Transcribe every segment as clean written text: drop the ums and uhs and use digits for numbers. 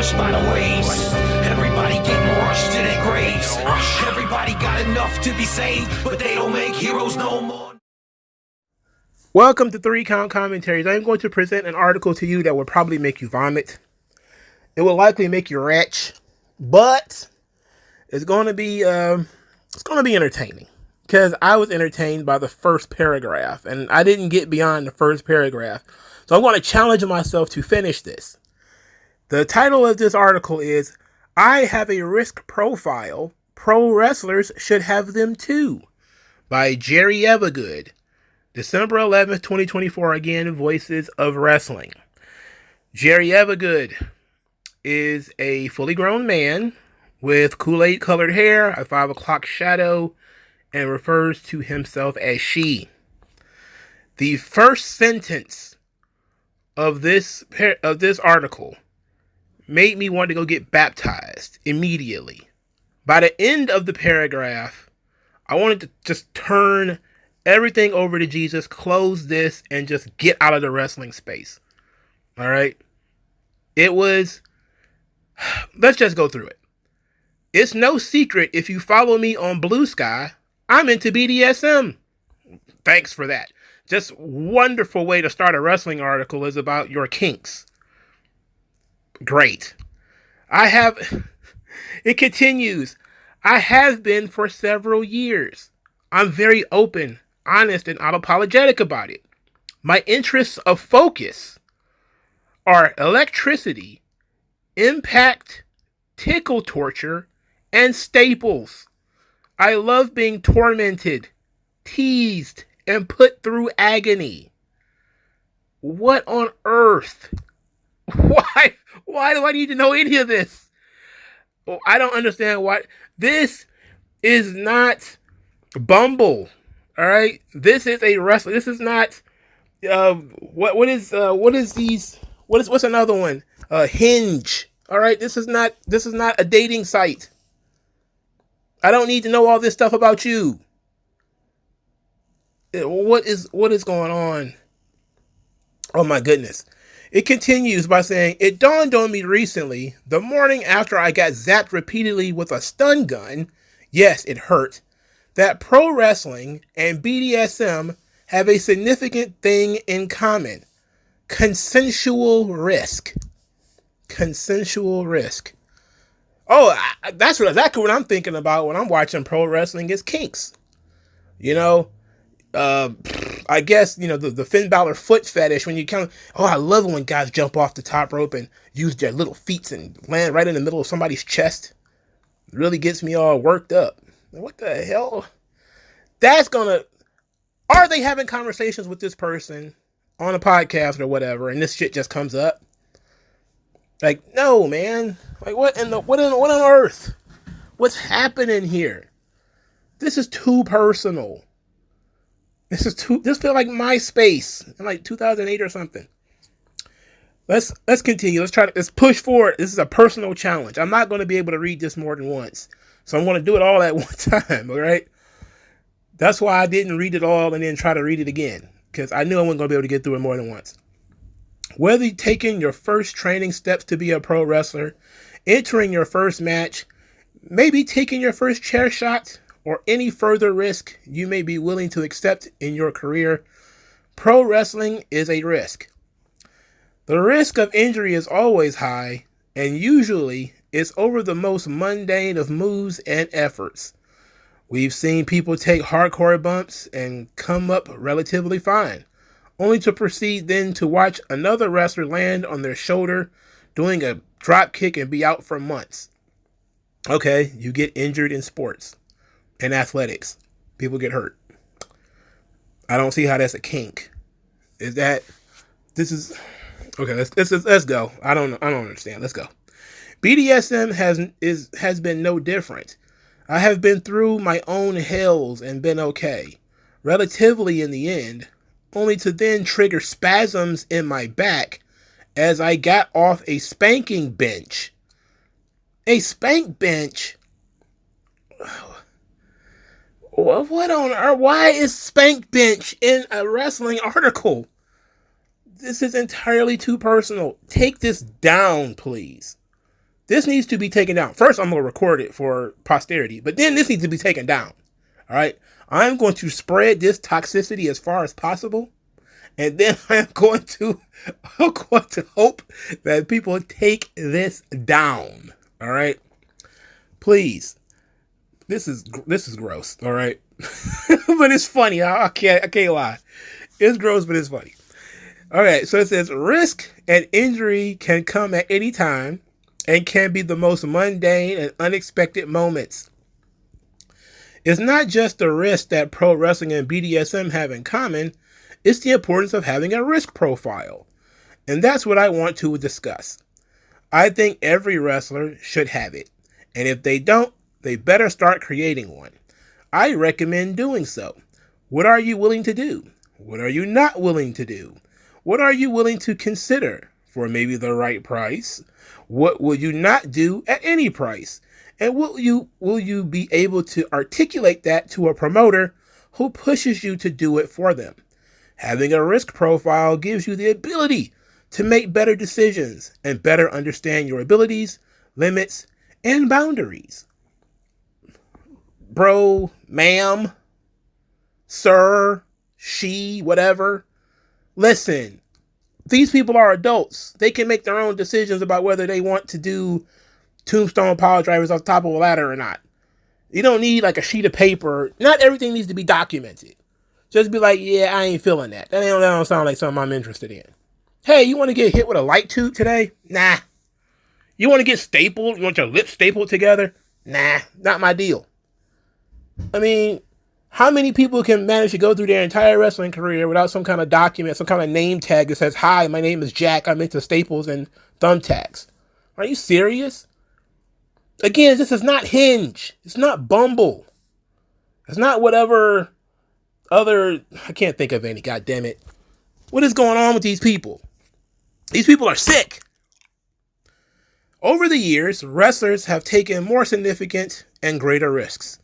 pushed by the waves. Everybody getting rushed to their graves. Everybody got enough to be saved, but they don't make heroes no more. Welcome to 3 Count Commentaries. I'm going to present an article to you that will probably make you vomit. It will likely make you retch, but it's going to be entertaining, because I was entertained by the first paragraph and I didn't get beyond the first paragraph. So I'm going to challenge myself to finish this. The title of this article is "I Have a Risk Profile. Pro Wrestlers Should Have Them Too" by Jerry Evergood. December 11th, 2024, again, Voices of Wrestling. Jerry Evergood is a fully grown man with Kool-Aid colored hair, a 5 o'clock shadow, and refers to himself as she. The first sentence of this article made me want to go get baptized immediately. By the end of the paragraph, I wanted to just turn everything over to Jesus, close this, and just get out of the wrestling space. All right? It was... Let's just go through it. It's no secret if you follow me on Blue Sky, I'm into BDSM. Thanks for that. Just wonderful way to start a wrestling article is about your kinks. Great. It continues. I have been for several years. I'm very open, honest, and unapologetic about it. My interests of focus are electricity, impact, tickle torture, and staples. I love being tormented, teased, and put through agony. What on earth? Why do I need to know any of this? Well, I don't understand why. This is not Bumble. All right? This is a wrestler. This is not what's another one? Hinge. All right? This is not a dating site. I don't need to know all this stuff about you. What is going on? Oh my goodness. It continues by saying, it dawned on me recently, the morning after I got zapped repeatedly with a stun gun, yes, it hurt, that pro wrestling and BDSM have a significant thing in common. Consensual risk. Consensual risk. Oh, that's exactly what I'm thinking about when I'm watching pro wrestling is kinks. You know, I guess, you know, the Finn Balor foot fetish, when you kind of, I love it when guys jump off the top rope and use their little feet and land right in the middle of somebody's chest. It really gets me all worked up. What the hell? Are they having conversations with this person on a podcast or whatever, and this shit just comes up? Like, no, man. Like, what on earth? What's happening here? This is too personal. This feels like MySpace in like 2008 or something. Let's continue. Let's push forward. This is a personal challenge. I'm not going to be able to read this more than once. So I'm going to do it all at one time, all right? That's why I didn't read it all and then try to read it again, because I knew I wasn't going to be able to get through it more than once. Whether you're taking your first training steps to be a pro wrestler, entering your first match, maybe taking your first chair shot, or any further risk you may be willing to accept in your career, pro wrestling is a risk. The risk of injury is always high, and usually it's over the most mundane of moves and efforts. We've seen people take hardcore bumps and come up relatively fine, only to proceed then to watch another wrestler land on their shoulder doing a drop kick and be out for months. Okay, you get injured in sports and athletics. People get hurt. I don't see how that's a kink. Okay, let's go. I don't understand. Let's go. BDSM has been no different. I have been through my own hells and been okay, relatively in the end, only to then trigger spasms in my back as I got off a spanking bench. A spank bench? What on earth? Why is spank bench in a wrestling article? This is entirely too personal. Take this down, please. This needs to be taken down. First, I'm going to record it for posterity, but then this needs to be taken down. All right. I'm going to spread this toxicity as far as possible. And then I'm going to hope that people take this down. All right. Please. This is gross. All right. But it's funny. I can't lie. It's gross, but it's funny. All right. So it says risk and injury can come at any time and can be the most mundane and unexpected moments. It's not just the risk that pro wrestling and BDSM have in common. It's the importance of having a risk profile. And that's what I want to discuss. I think every wrestler should have it. And if they don't, they better start creating one. I recommend doing so. What are you willing to do? What are you not willing to do? What are you willing to consider for maybe the right price? What will you not do at any price? And will you be able to articulate that to a promoter who pushes you to do it for them? Having a risk profile gives you the ability to make better decisions and better understand your abilities, limits, and boundaries. Bro, ma'am, sir, she, whatever. Listen, these people are adults. They can make their own decisions about whether they want to do tombstone power drivers off the top of a ladder or not. You don't need like a sheet of paper. Not everything needs to be documented. Just be like, yeah, I ain't feeling that. That don't sound like something I'm interested in. Hey, you want to get hit with a light tube today? Nah. You want to get stapled? You want your lips stapled together? Nah, not my deal. I mean, how many people can manage to go through their entire wrestling career without some kind of document, some kind of name tag that says, hi, my name is Jack, I'm into staples and thumbtacks? Are you serious? Again, this is not Hinge. It's not Bumble. It's not whatever other, I can't think of any, goddammit. What is going on with these people? These people are sick. Over the years, wrestlers have taken more significant and greater risks.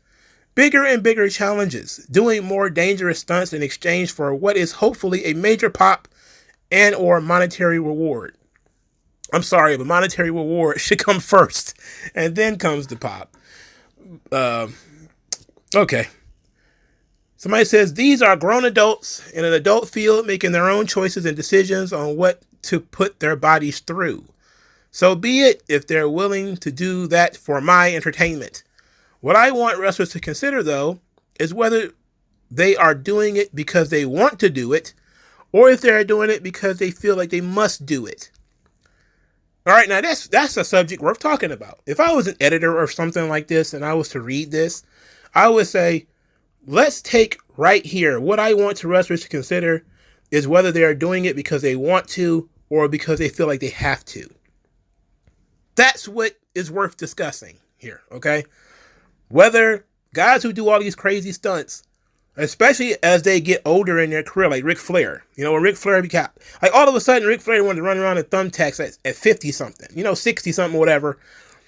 Bigger and bigger challenges, doing more dangerous stunts in exchange for what is hopefully a major pop and or monetary reward. I'm sorry, but monetary reward should come first, and then comes the pop. Okay. Somebody says, these are grown adults in an adult field making their own choices and decisions on what to put their bodies through. So be it if they're willing to do that for my entertainment. What I want wrestlers to consider, though, is whether they are doing it because they want to do it, or if they're doing it because they feel like they must do it. All right, now that's a subject worth talking about. If I was an editor or something like this and I was to read this, I would say, let's take right here. What I want wrestlers to consider is whether they are doing it because they want to or because they feel like they have to. That's what is worth discussing here, okay? Whether guys who do all these crazy stunts, especially as they get older in their career, like Ric Flair. You know, when Ric Flair became, like all of a sudden Ric Flair wanted to run around in thumbtacks at 50-something, 60-something, whatever.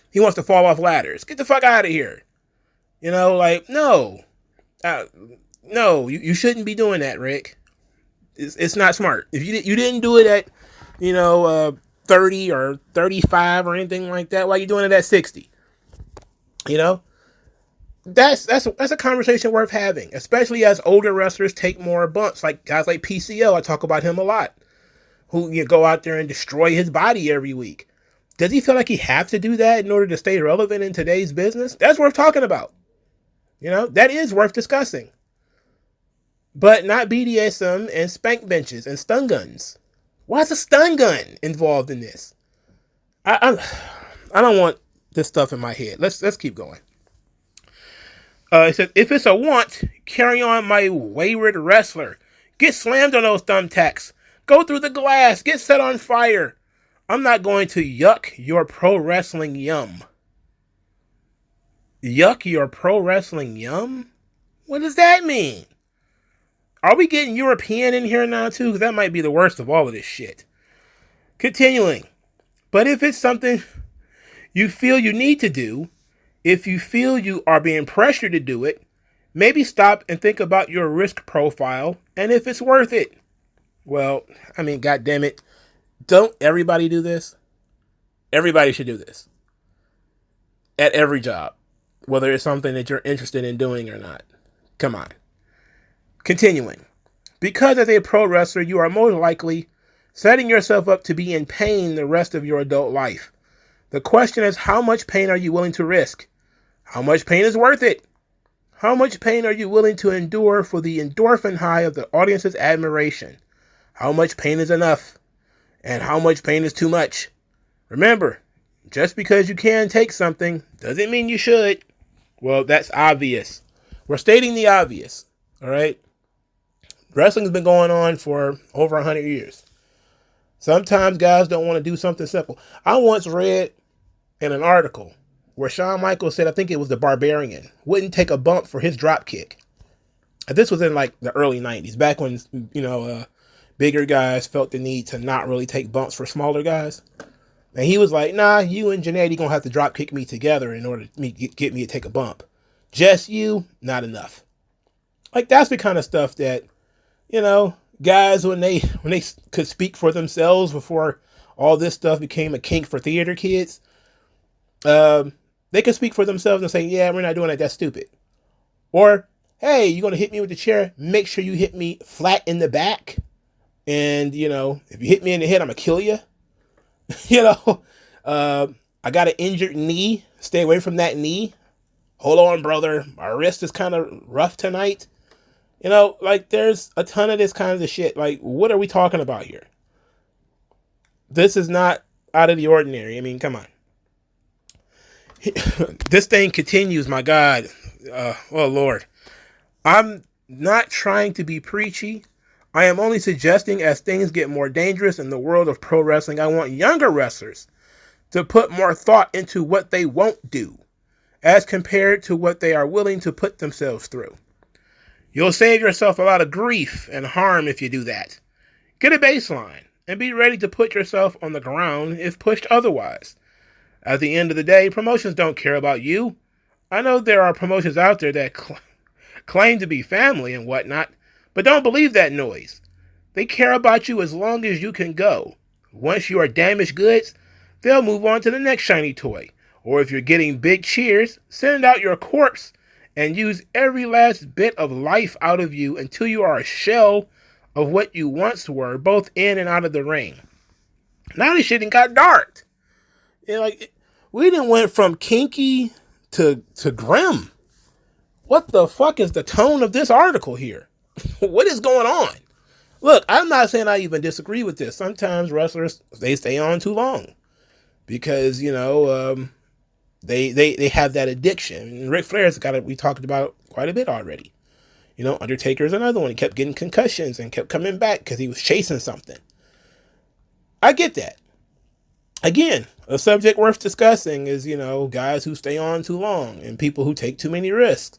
He wants to fall off ladders. Get the fuck out of here. No. No, you shouldn't be doing that, Rick. It's not smart. If you didn't do it at, 30 or 35 or anything like that, why are you doing it at 60? That's a conversation worth having, especially as older wrestlers take more bumps, like guys like PCO. I talk about him a lot, who go out there and destroy his body every week. Does he feel like he has to do that in order to stay relevant in today's business? That's worth talking about. That is worth discussing. But not BDSM and spank benches and stun guns. Why is a stun gun involved in this? I don't want this stuff in my head. Let's keep going. It says, if it's a want, carry on, my wayward wrestler. Get slammed on those thumbtacks. Go through the glass. Get set on fire. I'm not going to yuck your pro wrestling yum. Yuck your pro wrestling yum? What does that mean? Are we getting European in here now too? Because that might be the worst of all of this shit. Continuing. But if it's something you feel you need to do, if you feel you are being pressured to do it, maybe stop and think about your risk profile and if it's worth it. Well, God damn it. Don't everybody do this? Everybody should do this. at every job, whether it's something that you're interested in doing or not. Come on. Continuing. Because as a pro wrestler, you are most likely setting yourself up to be in pain the rest of your adult life. The question is, how much pain are you willing to risk? How much pain is worth it? How much pain are you willing to endure for the endorphin high of the audience's admiration? How much pain is enough? And how much pain is too much? Remember, just because you can take something doesn't mean you should. Well, that's obvious. We're stating the obvious, all right? Wrestling's been going on for over 100 years. Sometimes guys don't want to do something simple. I once read in an article where Shawn Michaels said, I think it was the Barbarian, wouldn't take a bump for his drop kick. This was in like the early 90s, back when, bigger guys felt the need to not really take bumps for smaller guys. And he was like, nah, you and Jannetty gonna have to drop kick me together in order to get me to take a bump. Just you, not enough. Like, that's the kind of stuff that, guys, when they could speak for themselves before all this stuff became a kink for theater kids, they could speak for themselves and say, yeah, we're not doing that. That's stupid. Or, hey, you're going to hit me with the chair. Make sure you hit me flat in the back. And, if you hit me in the head, I'm going to kill you. I got an injured knee. Stay away from that knee. Hold on, brother. My wrist is kind of rough tonight. There's a ton of this kind of shit. Like, what are we talking about here? This is not out of the ordinary. I mean, come on. This thing continues, my God. Oh, Lord. I'm not trying to be preachy. I am only suggesting as things get more dangerous in the world of pro wrestling, I want younger wrestlers to put more thought into what they won't do as compared to what they are willing to put themselves through. You'll save yourself a lot of grief and harm if you do that. Get a baseline and be ready to put yourself on the ground if pushed otherwise. At the end of the day, promotions don't care about you. I know there are promotions out there that claim to be family and whatnot, but don't believe that noise. They care about you as long as you can go. Once you are damaged goods, they'll move on to the next shiny toy. Or if you're getting big cheers, send out your corpse and use every last bit of life out of you until you are a shell of what you once were, both in and out of the ring. Now this shit got dark. We done went from kinky to grim. What the fuck is the tone of this article here? What is going on? Look, I'm not saying I even disagree with this. Sometimes wrestlers, they stay on too long because, they have that addiction. And Ric Flair's got it. We talked about quite a bit already. Undertaker's another one. He kept getting concussions and kept coming back because he was chasing something. I get that. Again, a subject worth discussing is, guys who stay on too long and people who take too many risks.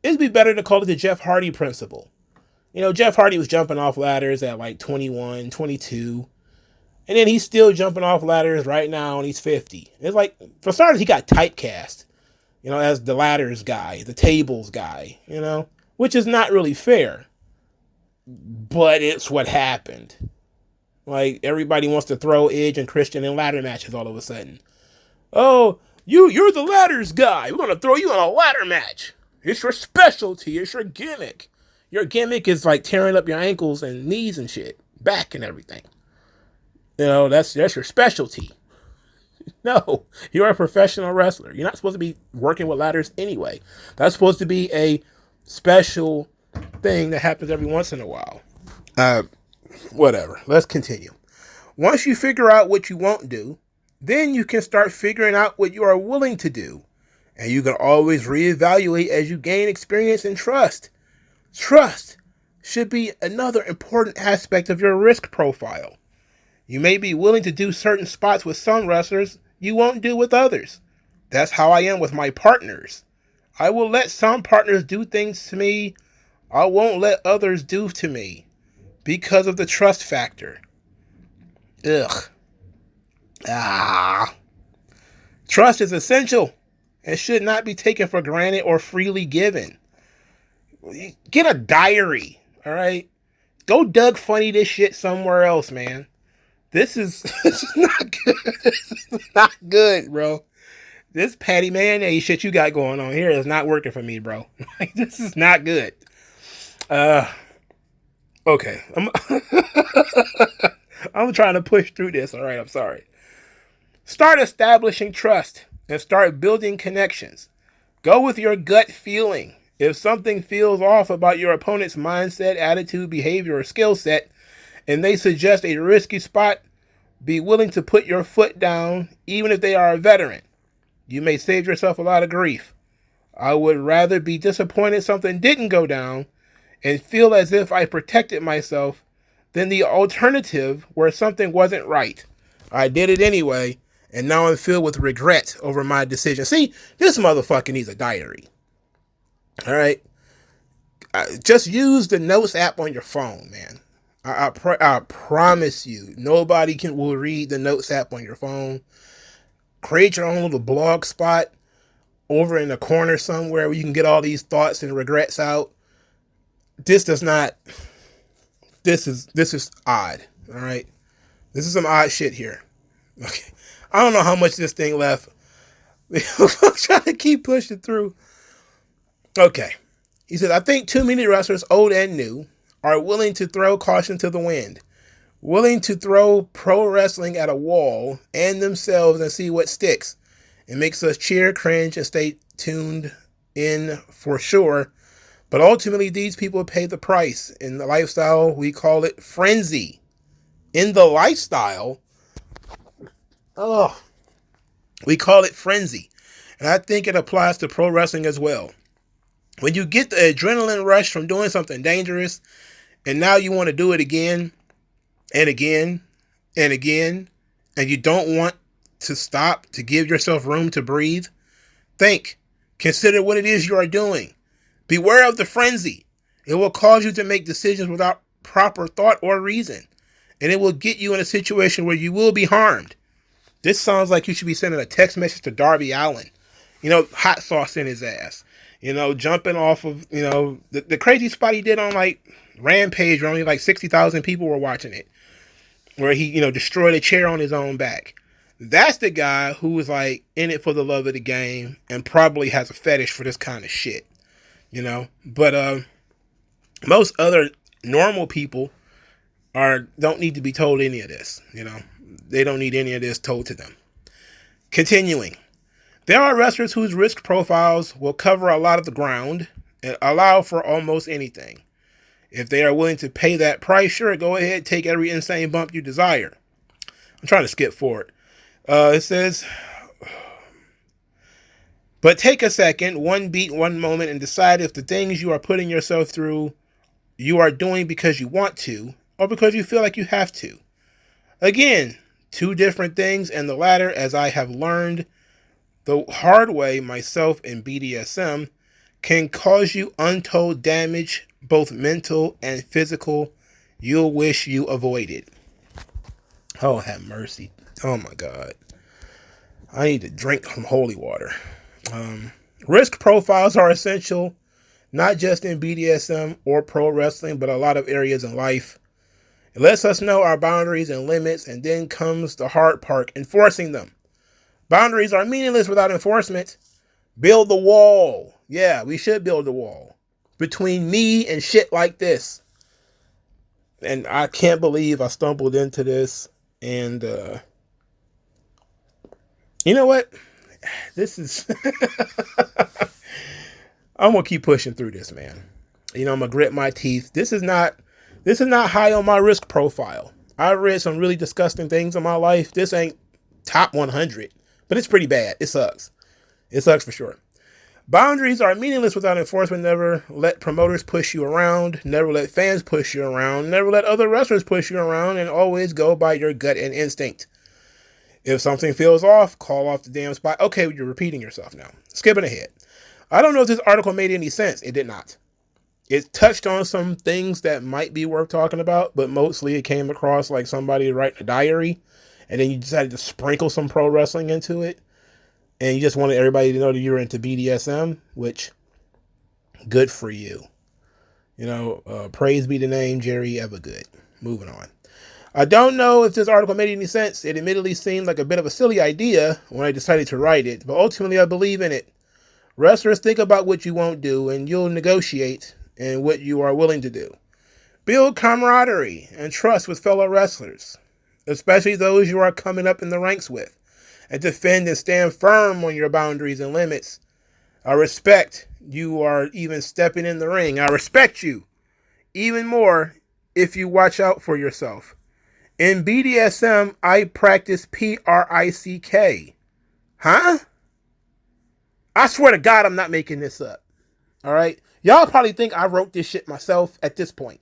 It'd be better to call it the Jeff Hardy principle. Jeff Hardy was jumping off ladders at like 21, 22. And then he's still jumping off ladders right now and he's 50. It's like, for starters, he got typecast, as the ladders guy, the tables guy, which is not really fair. But it's what happened. Like, everybody wants to throw Edge and Christian in ladder matches all of a sudden. Oh, you're the ladders guy. We're going to throw you in a ladder match. It's your specialty. It's your gimmick. Your gimmick is like tearing up your ankles and knees and shit. Back and everything. That's your specialty. No, you're a professional wrestler. You're not supposed to be working with ladders anyway. That's supposed to be a special thing that happens every once in a while. Whatever. Let's continue. Once you figure out what you won't do, then you can start figuring out what you are willing to do. And you can always reevaluate as you gain experience and trust. Trust should be another important aspect of your risk profile. You may be willing to do certain spots with some wrestlers you won't do with others. That's how I am with my partners. I will let some partners do things to me I won't let others do to me because of the trust factor. Ugh. Trust is essential and should not be taken for granted or freely given. Get a diary, all right? Go Doug Funny this shit somewhere else, man. This is not good. This is not good, bro. This patty mayonnaise shit you got going on here is not working for me, bro. This is not good. Okay. I'm trying to push through this. All right, I'm sorry. Start establishing trust and start building connections. Go with your gut feeling. If something feels off about your opponent's mindset, attitude, behavior, or skill set, and they suggest a risky spot, be willing to put your foot down, even if they are a veteran. You may save yourself a lot of grief. I would rather be disappointed something didn't go down and feel as if I protected myself than the alternative where something wasn't right. I did it anyway, and now I'm filled with regret over my decision. See, this motherfucker needs a diary. All right? Just use the Notes app on your phone, man. I promise you, nobody will read the Notes app on your phone. Create your own little blog spot over in the corner somewhere where you can get all these thoughts and regrets out. This is odd. All right. This is some odd shit here. Okay. I don't know how much this thing left. I'm trying to keep pushing through. Okay. He says, I think too many wrestlers, old and new, are willing to throw caution to the wind. Willing to throw pro wrestling at a wall and themselves and see what sticks. It makes us cheer, cringe, and stay tuned in for sure. But ultimately, these people pay the price. In the lifestyle, we call it frenzy. In the lifestyle, we call it frenzy. And I think it applies to pro wrestling as well. When you get the adrenaline rush from doing something dangerous, and now you want to do it again, and again, and again, and you don't want to stop to give yourself room to breathe, think. Consider what it is you are doing. Beware of the frenzy. It will cause you to make decisions without proper thought or reason, and it will get you in a situation where you will be harmed. This sounds like you should be sending a text message to Darby Allin. Hot sauce in his ass. Jumping off of, the crazy spot he did on, Rampage, where only, 60,000 people were watching it. Where he, destroyed a chair on his own back. That's the guy who was, in it for the love of the game and probably has a fetish for this kind of shit. But most other normal people don't need to be told any of this. They don't need any of this told to them. Continuing. There are wrestlers whose risk profiles will cover a lot of the ground and allow for almost anything. If they are willing to pay that price, sure, go ahead, take every insane bump you desire. I'm trying to skip forward. It says, but take a second, one beat, one moment, and decide if the things you are putting yourself through, you are doing because you want to, or because you feel like you have to. Again, two different things, and the latter, as I have learned the hard way myself in BDSM, can cause you untold damage, both mental and physical, you'll wish you avoided. Oh, have mercy. Oh my God. I need to drink some holy water. Risk profiles are essential, not just in BDSM or pro wrestling, but a lot of areas in life. It lets us know our boundaries and limits, and then comes the hard part, enforcing them. Boundaries are meaningless without enforcement. Build the wall. Yeah, we should build a wall between me and shit like this. And I can't believe I stumbled into this. And you know what? This is I'm gonna keep pushing through this, man. I'm gonna grit my teeth. This is not high on my risk profile. I've read some really disgusting things in my life. This ain't top 100, but it's pretty bad. It sucks. It sucks for sure. Boundaries are meaningless without enforcement. Never let promoters push you around. Never let fans push you around. Never let other wrestlers push you around, and always go by your gut and instinct. If something feels off, call off the damn spot. Okay, you're repeating yourself now. Skipping ahead. I don't know if this article made any sense. It did not. It touched on some things that might be worth talking about, but mostly it came across like somebody writing a diary, and then you decided to sprinkle some pro wrestling into it, and you just wanted everybody to know that you're into BDSM, which, good for you. Praise be the name, Jerry Evergood. Moving on. I don't know if this article made any sense. It admittedly seemed like a bit of a silly idea when I decided to write it, but ultimately I believe in it. Wrestlers, think about what you won't do, and you'll negotiate and what you are willing to do. Build camaraderie and trust with fellow wrestlers, especially those you are coming up in the ranks with, and defend and stand firm on your boundaries and limits. I respect you are even stepping in the ring. I respect you even more if you watch out for yourself. In BDSM, I practice PRICK. Huh? I swear to God, I'm not making this up. All right? Y'all probably think I wrote this shit myself at this point.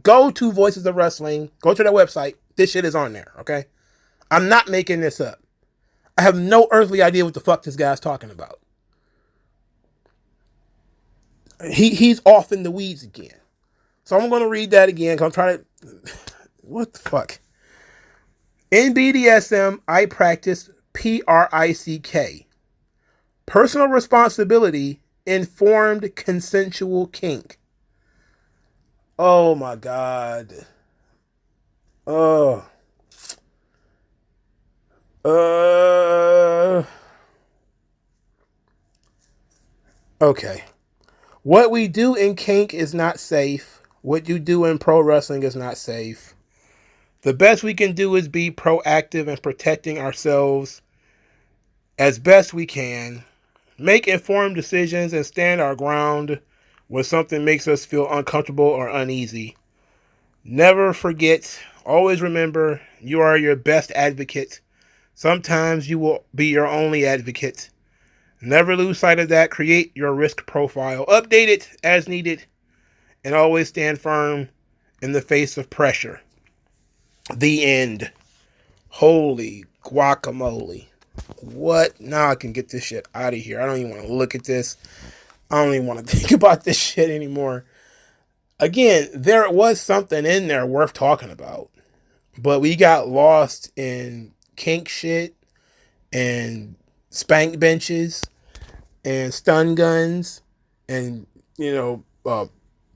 Go to Voices of Wrestling. Go to their website. This shit is on there, okay? I'm not making this up. I have no earthly idea what the fuck this guy's talking about. He's off in the weeds again. So I'm going to read that again because I'm trying to... What the fuck? In BDSM, I practice PRICK. Personal responsibility, informed consensual kink. Oh my God. Oh. Okay. What we do in kink is not safe. What you do in pro wrestling is not safe. The best we can do is be proactive in protecting ourselves as best we can. Make informed decisions and stand our ground when something makes us feel uncomfortable or uneasy. Never forget, always remember, you are your best advocate. Sometimes you will be your only advocate. Never lose sight of that. Create your risk profile. Update it as needed. And always stand firm in the face of pressure. The end. Holy guacamole. What? Now I can get this shit out of here. I don't even want to look at this. I don't even want to think about this shit anymore. Again, there was something in there worth talking about. But we got lost in kink shit and spank benches and stun guns and,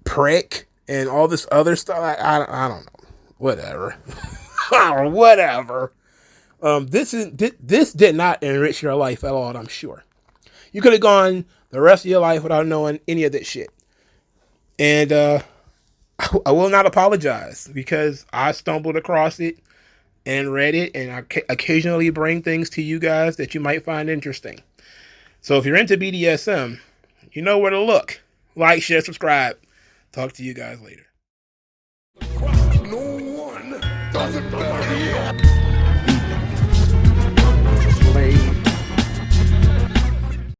prick and all this other stuff. I don't know. Whatever. Whatever. This did not enrich your life at all, I'm sure. You could have gone the rest of your life without knowing any of this shit. And I will not apologize because I stumbled across it and read it, and I occasionally bring things to you guys that you might find interesting. So if you're into BDSM, you know where to look. Like, share, subscribe. Talk to you guys later. No one does it better.